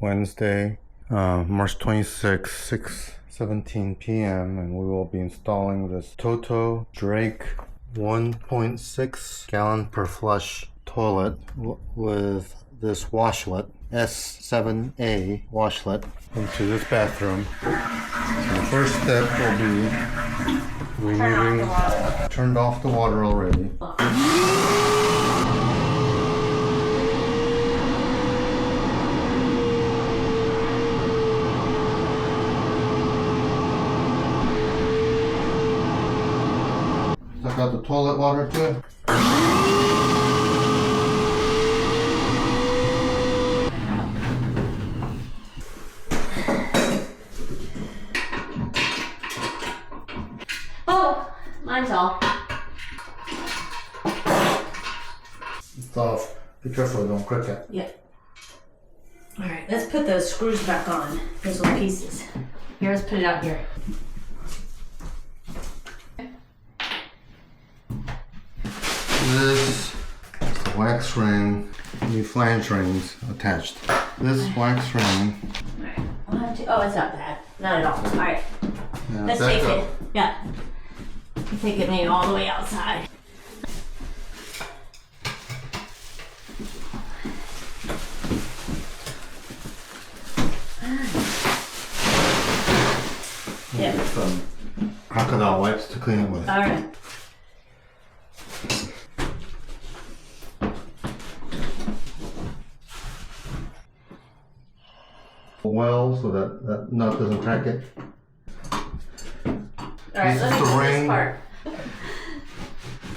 Wednesday, March 26, 6:17 p.m. and we will be installing this TOTO Drake 1.6 gallon per flush toilet with this Washlet, S7A washlet, into this bathroom. So the first step will be removing, turned off the water already. Suck out the toilet water too. Oh, mine's off. It's off. Be careful, don't crack it. Yeah. Alright, let's put those screws back on. Those little pieces. Here, let's put it out here. This is the wax ring, the flange rings attached. This wax ring. Alright, 1, 2, oh, it's not bad. Not at all. Alright, let's take it. Yeah. Take it maybe all the way outside. Yeah. Get some crocodile wipes to clean it with. Alright. Well, so that nut doesn't crack it. Alright, This let is me the do ring. this part.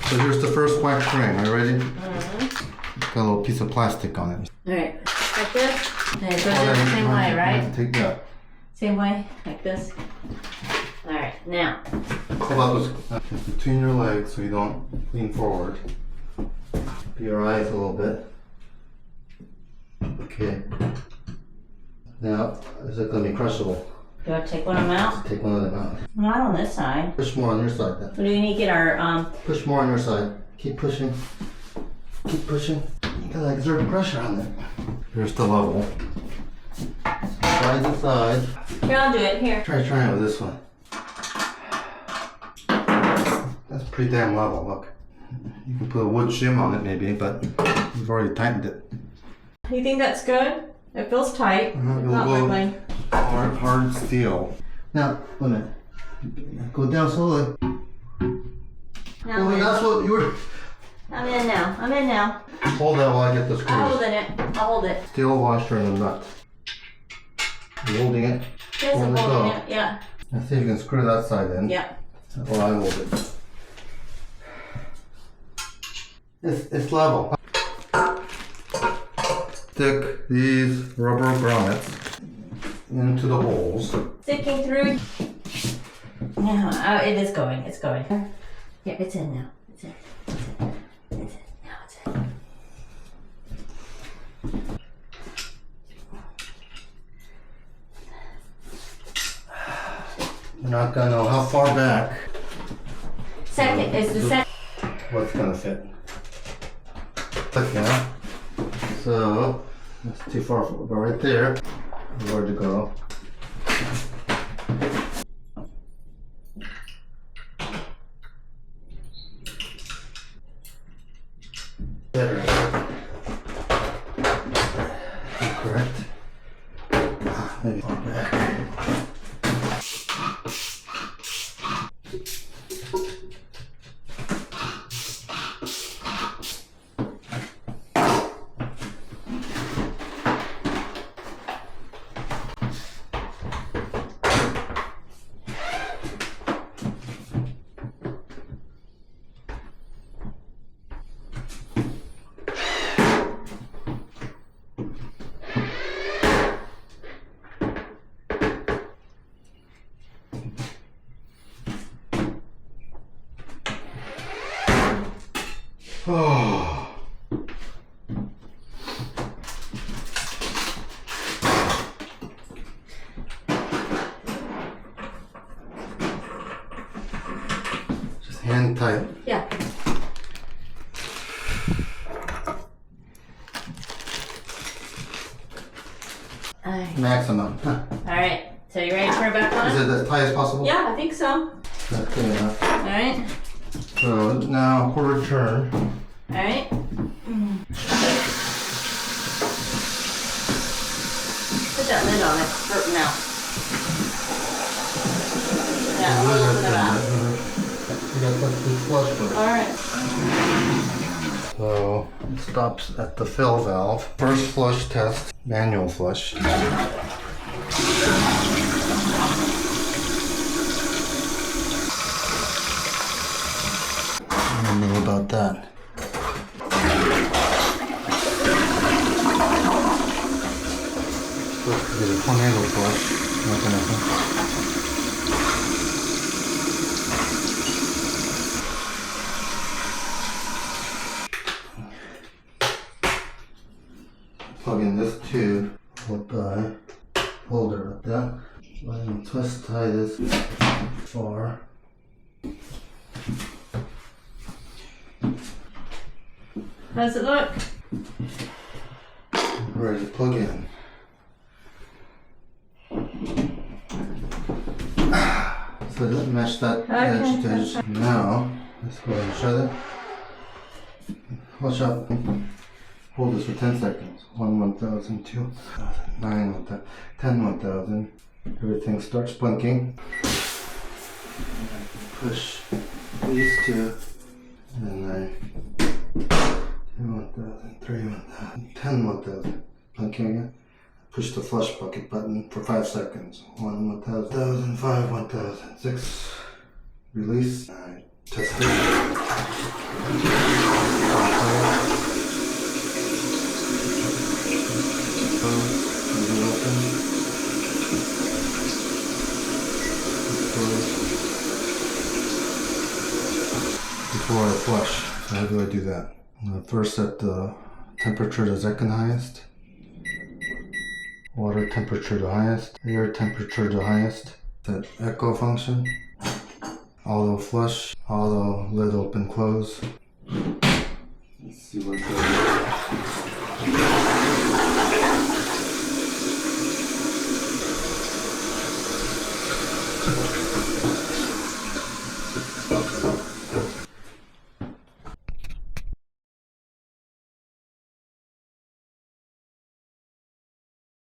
So here's the first wax ring. Are you ready? Mm-hmm. Got a little piece of plastic on it. Alright, like this. And it goes in the same way, right? Take that. Same way, like this. Alright, now. Hold up between your legs so you don't lean forward. Be your eyes a little bit. Okay. Now, is it going to be crushable? Do I take one of them out? Take one of them out. Not on this side. Push more on your side then. What do we need to get our, Push more on your side. Keep pushing. Keep pushing. You gotta exert pressure on it. Here's the level. Side to side. Here, I'll do it. Here. Try trying it with this one. That's pretty damn level, look. You can put a wood shim on it maybe, but you've already tightened it. You think that's good? It feels tight. Not wiggling. Hard steel. Now, wait a minute. Go down slowly. Now Well, that's what you were. I'm in now. I'm in now. Hold that while I get the I'm screws. holding it. I'll hold it. Steel washer and a nut. You holding it? Yes, I'm Hold it holding up. it. Yeah. Let's see if you can screw that side in. Yeah. While I hold it. It's level. Stick these rubber grommets into the holes. Sticking through. Yeah, it is going. It's going. Yeah, it's in now. It's in. It's in. It's in. Now it's in. You're not gonna know how far back. Second is the second. What's gonna fit? But yeah. So that's too far. Go right there. Where to go? Better. Correct. Maybe far back. Oh. Just hand tight. Yeah. Okay. Maximum. Alright. So you ready to turn it back on? Is it as tight as possible? Yeah, I think so. That's good enough. Alright. So now quarter turn. Alright. Put that lid on it for now. Yeah, I'll open it up. You got that big flush first. Alright. So it stops at the fill valve. First flush test, manual flush. I don't know about that. Supposed to be the tornado flush. Not gonna happen. Plug in this tube with the holder like that. Go ahead and twist tie this far. How's it look? Ready to plug in. So it doesn't match that edge to edge. Now, let's go ahead and shut it. Flush up. Hold this for 10 seconds. 1, 1,000, 2, 9, 1,000, 10, 1,000. Everything starts blinking. Push these two. And then 2, 1,000, 3, 1,000, 10, 1,000. Blinking again. Push the flush bucket button for 5 seconds. 1, 1,000, 5, 1,000, 6. Release. Alright, test it. Before I flush, so how do I do that? I'm going to first set the temperature to second highest, water temperature to highest, air temperature to highest, set echo function, auto flush, auto lid open close. Let's see what goes.